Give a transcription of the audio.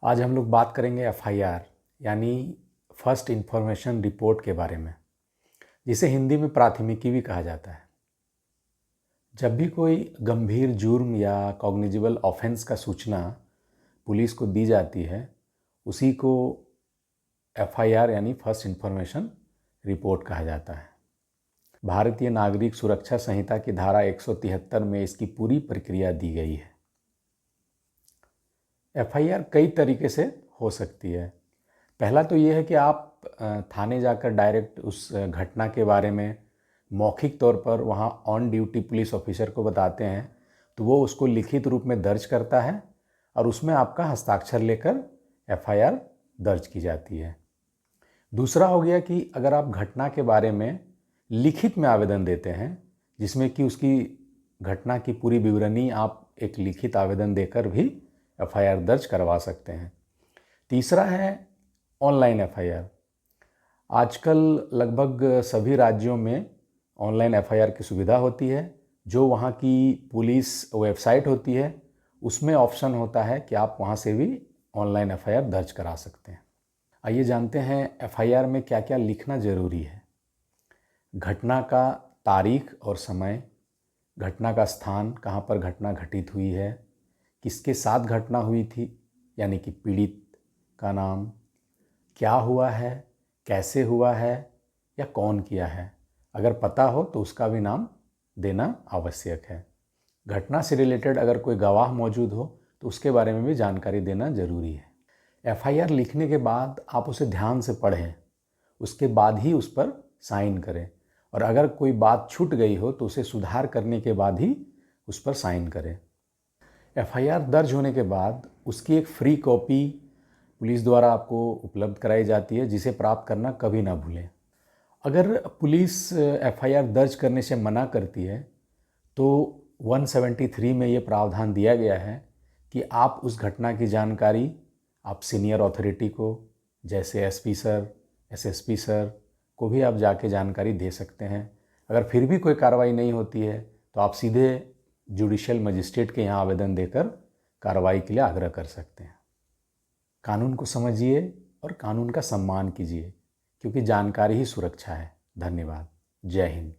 आज हम लोग बात करेंगे एफआईआर यानी फर्स्ट इन्फॉर्मेशन रिपोर्ट के बारे में, जिसे हिंदी में प्राथमिकी भी कहा जाता है। जब भी कोई गंभीर जुर्म या कॉग्निजिबल ऑफेंस का सूचना पुलिस को दी जाती है, उसी को एफआईआर यानी फर्स्ट इन्फॉर्मेशन रिपोर्ट कहा जाता है। भारतीय नागरिक सुरक्षा संहिता की धारा 173 में इसकी पूरी प्रक्रिया दी गई है। एफआईआर कई तरीके से हो सकती है। पहला तो ये है कि आप थाने जाकर डायरेक्ट उस घटना के बारे में मौखिक तौर पर वहाँ ऑन ड्यूटी पुलिस ऑफिसर को बताते हैं, तो वो उसको लिखित रूप में दर्ज करता है और उसमें आपका हस्ताक्षर लेकर एफआईआर दर्ज की जाती है। दूसरा हो गया कि अगर आप घटना के बारे में लिखित में आवेदन देते हैं, जिसमें कि उसकी घटना की पूरी विवरणी आप एक लिखित आवेदन देकर भी एफआईआर दर्ज करवा सकते हैं। तीसरा है ऑनलाइन एफआईआर। आजकल लगभग सभी राज्यों में ऑनलाइन एफआईआर की सुविधा होती है। जो वहाँ की पुलिस वेबसाइट होती है, उसमें ऑप्शन होता है कि आप वहाँ से भी ऑनलाइन एफआईआर दर्ज करा सकते हैं। आइए जानते हैं एफआईआर में क्या क्या लिखना ज़रूरी है। घटना का तारीख और समय, घटना का स्थान, कहाँ पर घटना घटित हुई है, किसके साथ घटना हुई थी यानी कि पीड़ित का नाम, क्या हुआ है, कैसे हुआ है या कौन किया है। अगर पता हो तो उसका भी नाम देना आवश्यक है। घटना से रिलेटेड अगर कोई गवाह मौजूद हो तो उसके बारे में भी जानकारी देना जरूरी है। एफआईआर लिखने के बाद आप उसे ध्यान से पढ़ें, उसके बाद ही उस पर साइन करें, और अगर कोई बात छूट गई हो तो उसे सुधार करने के बाद ही उस पर साइन करें। एफआईआर दर्ज होने के बाद उसकी एक फ्री कॉपी पुलिस द्वारा आपको उपलब्ध कराई जाती है, जिसे प्राप्त करना कभी ना भूलें। अगर पुलिस एफआईआर दर्ज करने से मना करती है तो 173 में ये प्रावधान दिया गया है कि आप उस घटना की जानकारी आप सीनियर अथॉरिटी को, जैसे एसपी सर, एसएसपी सर को भी आप जाके जानकारी दे सकते हैं। अगर फिर भी कोई कार्रवाई नहीं होती है तो आप सीधे जुडिशियल मजिस्ट्रेट के यहाँ आवेदन देकर कार्रवाई के लिए आग्रह कर सकते हैं। कानून को समझिए और कानून का सम्मान कीजिए, क्योंकि जानकारी ही सुरक्षा है। धन्यवाद। जय हिंद।